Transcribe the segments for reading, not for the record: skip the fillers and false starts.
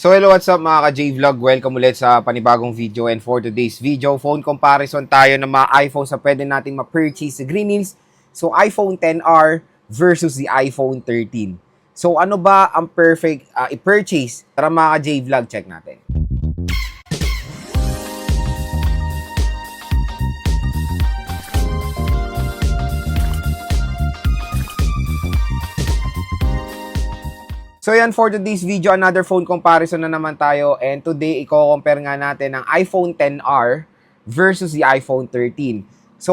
So hello, what's up mga ka-J-Vlog? Welcome ulit sa panibagong video, and for today's video, phone comparison tayo ng mga iPhones na pwede nating ma-purchase sa Green Hills. So iPhone XR versus the iPhone 13. So ano ba ang perfect i-purchase? Tara mga ka-J-Vlog, check natin. So yan, for today's video, another phone comparison na naman tayo, and today i-compare nga natin ang iPhone XR versus the iPhone 13. So,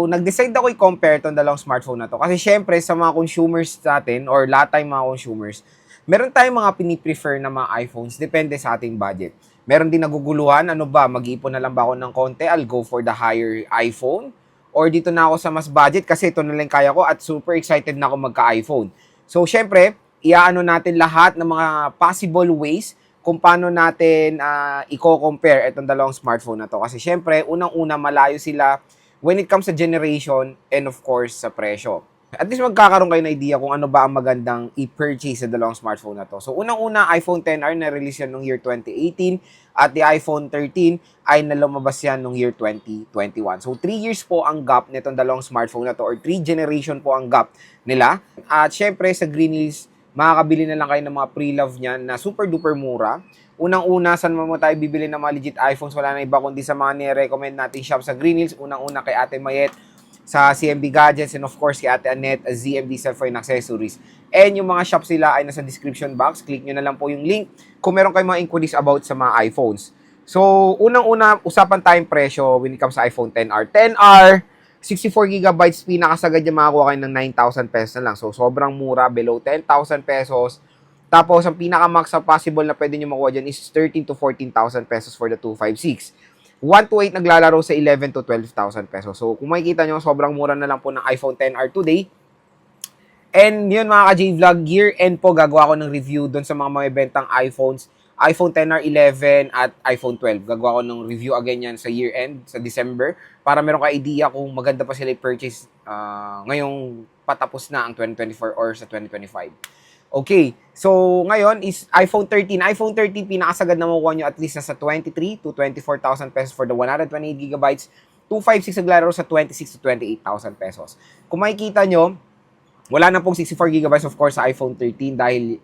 nag-decide ako i-compare itong dalawang smartphone na to kasi syempre sa mga consumers natin or lahat tayong mga consumers, meron tayong mga piniprefer na mga iPhones depende sa ating budget. Meron din naguguluhan, ano ba, mag-iipon na lang ba ako ng konti, I'll go for the higher iPhone, or dito na ako sa mas budget kasi ito na lang kaya ko at super excited na ako magka-iPhone. So, syempre, iaano natin lahat ng mga possible ways kung paano natin i-compare itong dalawang smartphone na to. Kasi syempre, unang-una malayo sila when it comes sa generation and of course sa presyo. At least magkakaroon kayo ng idea kung ano ba ang magandang i-purchase sa dalawang smartphone na to. So unang-una, iPhone XR na-release yan noong year 2018 at the iPhone 13 ay nalumabas yan noong year 2021. So 3 years po ang gap nitong dalawang smartphone na to, or 3 generation po ang gap nila. At syempre sa Green Hills, makakabili na lang kayo ng mga pre-love niyan na super duper mura. Unang-una, saan mo tayo bibili ng mga legit iPhones? Wala na iba kundi sa mga nire-recommend nating shop sa Green Hills. Unang-una kay Ate Mayet sa CMB Gadgets, and of course kay Ate Annette, ZMD Cellphone Accessories. And yung mga shops sila ay nasa description box. Click nyo na lang po yung link kung meron kayong mga inquiries about sa mga iPhones. So, unang-una, usapan tayong presyo when it comes sa iPhone XR. XR, 64GB, pinakasagad yung makakuha kayo ng 9,000 pesos na lang. So, sobrang mura, below 10,000 pesos. Tapos, ang pinaka-max sa possible na pwede nyo makuha dyan is 13,000 to 14,000 pesos for the 256. 1 to 8 naglalaro sa 11,000 to 12,000 pesos. So, kung makikita nyo, sobrang mura na lang po ng iPhone XR today. And yun mga ka-J-Vlog, year-end po gagawa ko ng review doon sa mga mabibentang iPhones. iPhone XR 11 at iPhone 12. Gagawa ko ng review again yan sa year-end, sa December, para meron ka idea kung maganda pa sila i-purchase ngayong patapos na ang 2024 or sa 2025. Okay, so ngayon is iPhone 13. iPhone 13, pinakasagad na makukuha nyo at least nasa 23 to 24,000 pesos for the 128GB. 256 naglalaro sa 26 to 28,000 pesos. Kung makikita nyo, wala na pong 64GB of course sa iPhone 13 dahil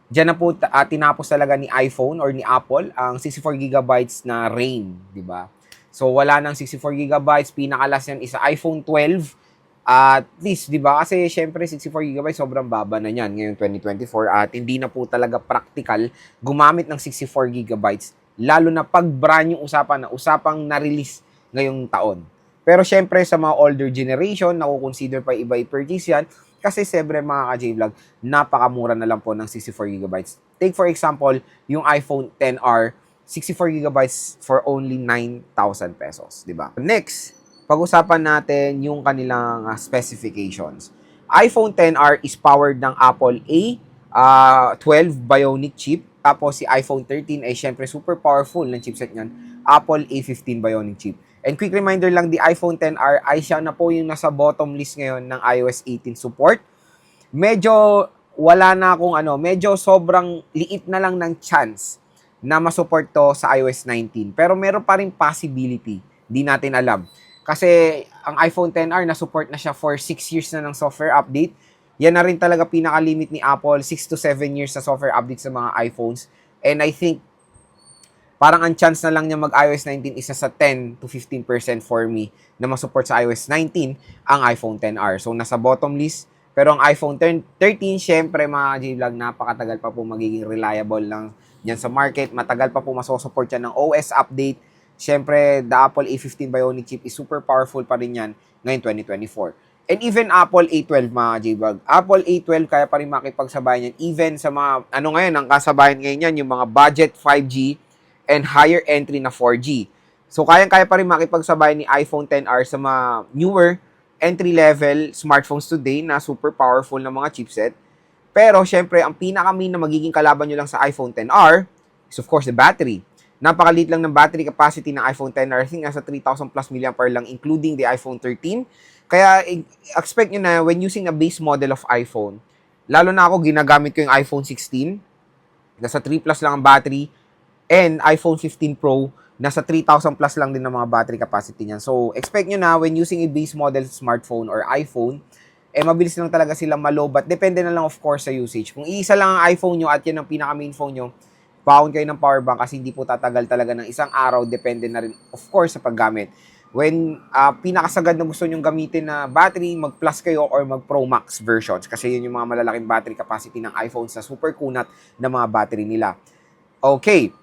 diyan na po tinapos talaga ni iPhone or ni Apple ang 64GB na RAIN, di ba? So wala nang 64GB, pinakalas yan is sa iPhone 12. At least, di ba? Kasi syempre 64GB sobrang baba na niyan ngayong 2024 at hindi na po talaga practical gumamit ng 64GB, lalo na pag brand yung usapan na usapang na-release ngayong taon. Pero syempre sa mga older generation, nakukonsider pa iba i-purchase yan kasi siyempre mga ka-J-Vlog, napakamura na lang po ng 64GB. Take for example, yung iPhone XR, 64GB for only 9,000 pesos, di ba? Next, pag-usapan natin yung kanilang specifications. iPhone XR is powered ng Apple A12 Bionic chip. Tapos si iPhone 13 ay syempre super powerful ng chipset niyan, Apple A15 Bionic chip. And quick reminder lang, the iPhone XR ay siya na po yung nasa bottom list ngayon ng iOS 18 support. Medyo wala na akong medyo sobrang liit na lang ng chance na masupport to sa iOS 19. Pero meron pa rin possibility, di natin alam. Kasi ang iPhone XR na-support na siya for 6 years na ng software update. Yan na rin talaga pinaka-limit ni Apple, 6 to 7 years na software update sa mga iPhones. And I think parang ang chance na lang niya mag-iOS 19 isa sa 10 to 15% for me na masupport sa iOS 19 ang iPhone XR. So, nasa bottom list. Pero ang iPhone 13, syempre mga J-Vlog, napakatagal pa po magiging reliable lang yan sa market. Matagal pa po masusupport yan ng OS update. Syempre, the Apple A15 Bionic chip is super powerful pa rin yan ngayon 2024. And even Apple A12 mga J-Vlog. Apple A12 kaya pa rin makipagsabayan yan. Even sa mga, ngayon, ang kasabayan ngayon yan, yung mga budget 5G and higher entry na 4G. So, kaya pa rin makipagsabayan ni iPhone XR sa mga newer entry-level smartphones today na super powerful na mga chipset. Pero, syempre, ang pinaka-main na magiging kalaban nyo lang sa iPhone XR is of course the battery. Napakaliit lang ng battery capacity ng iPhone XR. I think nasa 3,000 plus mAh lang including the iPhone 13. Kaya expect nyo na when using a base model of iPhone, lalo na ako ginagamit ko yung iPhone 16, nasa 3 plus lang ang battery, and iPhone 15 Pro, nasa 3,000 plus lang din ng mga battery capacity niyan. So, expect nyo na when using a base model smartphone or iPhone, mabilis lang talaga silang malobat. Depende na lang of course sa usage. Kung isa lang ang iPhone nyo at yan ang pinaka main phone nyo, baon kayo ng power bank kasi hindi po tatagal talaga ng isang araw. Depende na rin of course sa paggamit. When pinakasagad na gusto nyong gamitin na battery, mag-plus kayo or mag-Pro Max versions kasi yun yung mga malalaking battery capacity ng iPhone sa super kunat na mga battery nila. Okay.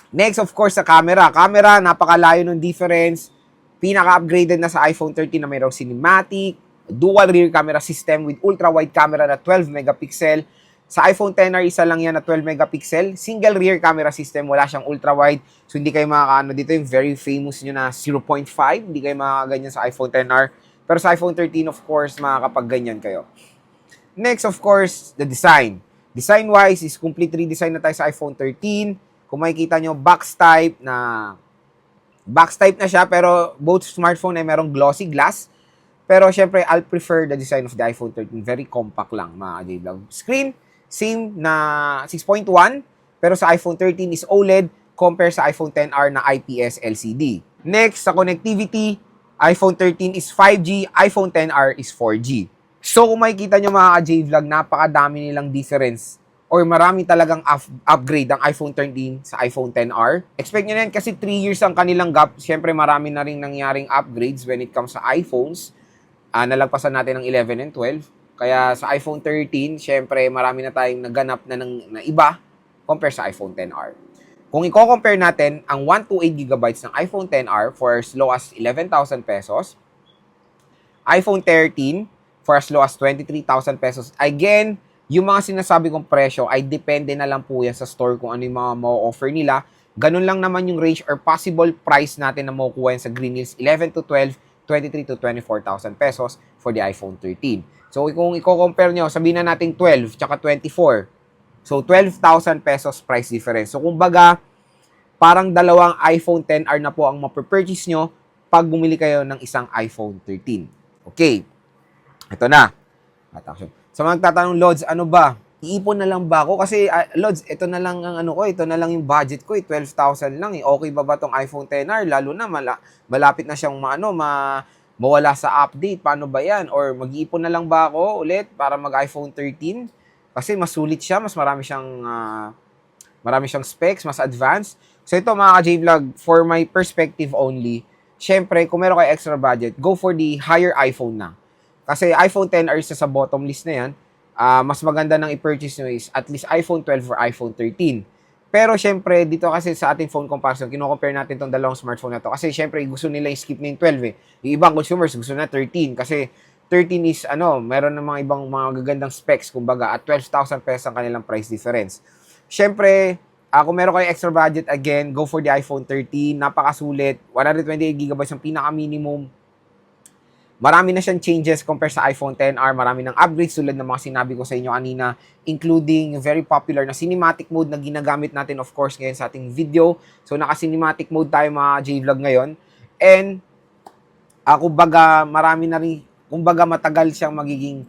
Next, of course, sa camera. Camera, napakalayo ng difference. Pinaka-upgraded na sa iPhone 13 na mayroong cinematic, dual rear camera system with ultra-wide camera na 12 megapixel. Sa iPhone XR, isa lang yan na 12 megapixel. Single rear camera system, wala siyang ultra-wide. So, hindi kayo makakaano dito yung very famous nyo na 0.5. Hindi kayo makakaganyan sa iPhone XR. Pero sa iPhone 13, of course, makakapag-ganyan kayo. Next, of course, the design. Design-wise, is complete redesign na tayo sa iPhone 13. Kung makikita nyo, box type na siya, pero both smartphone ay merong glossy glass. Pero syempre, I'll prefer the design of the iPhone 13. Very compact lang, mga J-Vlog. Screen, same na 6.1, pero sa iPhone 13 is OLED compare sa iPhone XR na IPS LCD. Next, sa connectivity, iPhone 13 is 5G, iPhone XR is 4G. So, kung makikita nyo mga J-Vlog, napakadami nilang difference or marami talagang upgrade ang iPhone 13 sa iPhone XR. Expect nyo na yan kasi 3 years ang kanilang gap. Siyempre, marami na rin nangyaring upgrades when it comes sa iPhones. Nalagpasan natin ng 11 and 12. Kaya sa iPhone 13, siyempre, marami na tayong naganap na iba compare sa iPhone XR. Kung i-compare natin ang 128GB ng iPhone XR for as low as 11,000 pesos, iPhone 13 for as low as 23,000 pesos. Again, yung mga sinasabi kong presyo ay depende na lang po yan sa store kung ano yung mga ma-offer nila. Ganun lang naman yung range or possible price natin na makukuha yan sa Green Hills 11 to 12, 23 to 24,000 pesos for the iPhone 13. So kung i-compare nyo, sabihin na natin 12 tsaka 24. So 12,000 pesos price difference. So kumbaga, parang dalawang iPhone XR na po ang mapurchase nyo pag bumili kayo ng isang iPhone 13. Okay. Ito na. Sa mga nagtatanong, Lods, ano ba? Iipon na lang ba ako? Kasi, Lods, ito na lang ang ano ko, ito na lang yung budget ko, 12,000 lang. Okay ba tong iPhone XR? Lalo na, malapit na siyang mawala sa update. Paano ba yan? Or mag-iipon na lang ba ako ulit para mag-iPhone 13? Kasi mas sulit siya, mas marami siyang specs, mas advanced. So ito mga ka-J-Vlog, for my perspective only, syempre, kung meron kayo extra budget, go for the higher iPhone na. Kasi iPhone XR is sa bottom list na yan. Mas maganda nang i-purchase nyo is at least iPhone 12 or iPhone 13. Pero syempre, dito kasi sa ating phone comparison, kino-compare natin itong dalawang smartphone na to. Kasi syempre, gusto nila i-skip na yung 12 eh. Yung ibang consumers gusto na 13. Kasi 13 is meron ng mga ibang mga gagandang specs, kumbaga, at 12,000 pesos ang kanilang price difference. Syempre, kung meron kayo extra budget, again, go for the iPhone 13. Napakasulit. 128GB ang pinaka-minimum. Marami na siyang changes compare sa iPhone XR. Marami ng upgrades tulad ng mga sinabi ko sa inyo kanina, including very popular na cinematic mode na ginagamit natin of course ngayon sa ating video. So naka-cinematic mode tayo mga J-Vlog ngayon. And kumbaga marami na rin, kumbaga matagal siyang magiging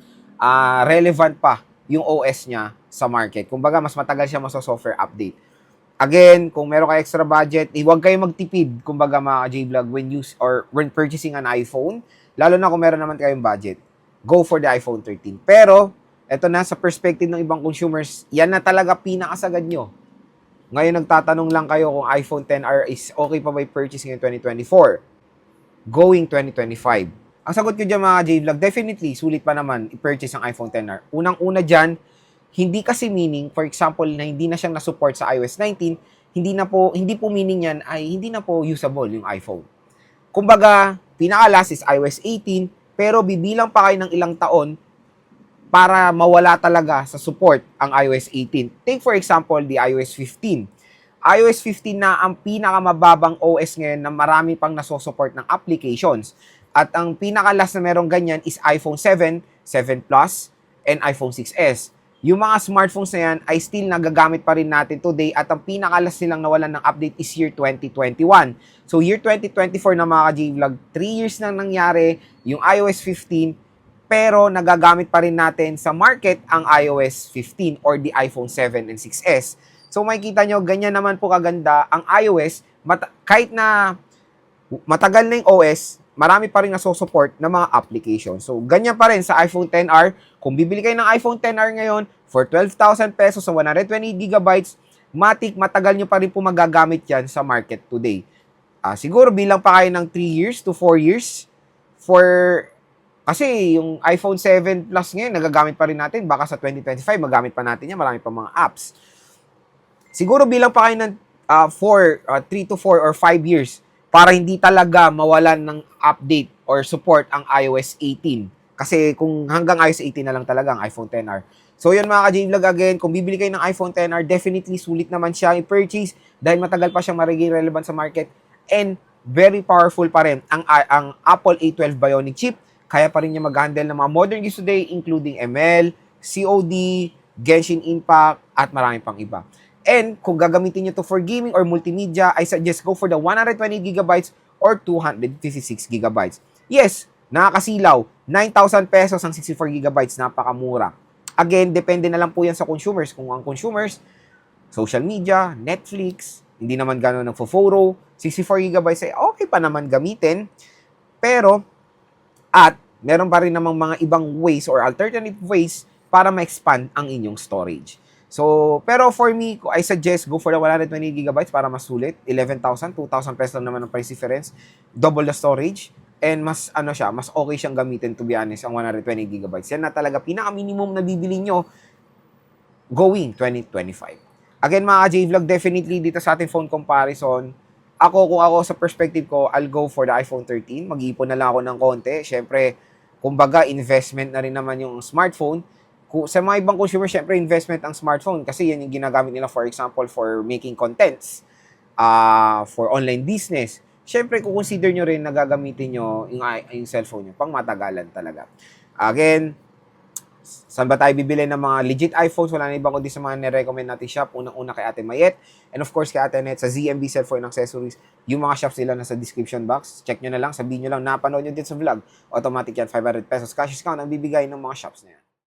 relevant pa yung OS niya sa market. Kumbaga mas matagal siya maso-software update. Again, kung meron kayo extra budget, huwag kayo magtipid, kumbaga mga J-Vlog, when purchasing an iPhone. Lalo na kung meron naman kayong budget, go for the iPhone 13. Pero, eto na sa perspective ng ibang consumers, yan na talaga pinakasagad nyo. Ngayon, nagtatanong lang kayo kung iPhone XR is okay pa ba i-purchase ngayon 2024? Going 2025. Ang sagot ko dyan mga J-Vlog, definitely, sulit pa naman i-purchase ang iPhone XR. Unang-una dyan, hindi kasi meaning, for example, na hindi na siyang nasupport sa iOS 19, hindi po meaning yan ay hindi na po usable yung iPhone. Kumbaga, pinaka-last is iOS 18, pero bibilang pa kayo ng ilang taon para mawala talaga sa support ang iOS 18. Take for example, the iOS 15. iOS 15 na ang pinakamababang OS ngayon na marami pang nasosupport ng applications. At ang pinaka-last na merong ganyan is iPhone 7, 7 Plus, and iPhone 6s. Yung mga smartphones na yan ay still nagagamit pa rin natin today at ang pinakalas nilang nawalan ng update is year 2021. So year 2024 na mga J-Vlog, 3 years nang nangyari yung iOS 15, pero nagagamit pa rin natin sa market ang iOS 15 or the iPhone 7 and 6s. So makikita nyo, ganyan naman po kaganda ang iOS, kahit na matagal na yung OS, marami pa rin nasusupport ng mga application. So ganyan pa rin sa iPhone XR. Kung bibili kayo ng iPhone XR ngayon for 12,000 pesos sa 120 gigabytes, matagal nyo pa rin po magagamit yan sa market today. Siguro bilang pa kayo ng 3 years to 4 years kasi yung iPhone 7 Plus ngayon, nagagamit pa rin natin. Baka sa 2025, magamit pa natin yan. Marami pa mga apps. Siguro bilang pa kayo ng 3 to 4 or 5 years para hindi talaga mawalan ng update or support ang iOS 18. Kasi kung hanggang iOS 18 na lang talaga ang iPhone XR. So yun mga ka-J-Vlog, again, kung bibili kayo ng iPhone XR, definitely sulit naman siya i-purchase dahil matagal pa siyang magiging relevant sa market and very powerful pa rin ang Apple A12 Bionic chip. Kaya pa rin niya mag-handle ng mga modern games today, including ML, COD, Genshin Impact, at marami pang iba. And kung gagamitin nyo to for gaming or multimedia, I suggest go for the 120GB or 256GB. Yes, nakakasilaw, 9,000 pesos ang 64GB, napakamura. Again, depende na lang po yan sa consumers. Kung ang consumers, social media, Netflix, hindi naman gano'n nagfo-photo, 64GB ay okay pa naman gamitin. Pero, at meron pa rin namang mga ibang ways or alternative ways para ma-expand ang inyong storage. So, pero for me, I suggest go for the 120GB para mas sulit. 11,000, 2,000 pesos lang naman ang price difference. Double the storage. And mas, mas okay siyang gamitin, to be honest, ang 120GB. Yan na talaga pinaka-minimum na bibili nyo going 2025. Again, mga J-Vlog, definitely dito sa ating phone comparison, kung ako sa perspective ko, I'll go for the iPhone 13. Mag-iipon na lang ako ng konti. Siyempre, kumbaga, investment na rin naman yung smartphone. Sa mga ibang consumer, siyempre, investment ang smartphone kasi yan yung ginagamit nila, for example, for making contents, for online business. Siyempre, kung consider nyo rin na gagamitin nyo yung cellphone nyo, pang matagalan talaga. Again, saan ba tayo bibili ng mga legit iPhones? Wala na ibang kundi sa mga nire-recommend natin shop. Unang-una kay Ate Mayet. And of course, kay Ate Net sa ZMB Cellphone Accessories. Yung mga shops nila nasa description box. Check nyo na lang. Sabihin nyo lang, napanood nyo din sa vlog. Automatic yan, 500 pesos cash discount ang bibigay ng mga shops na yan.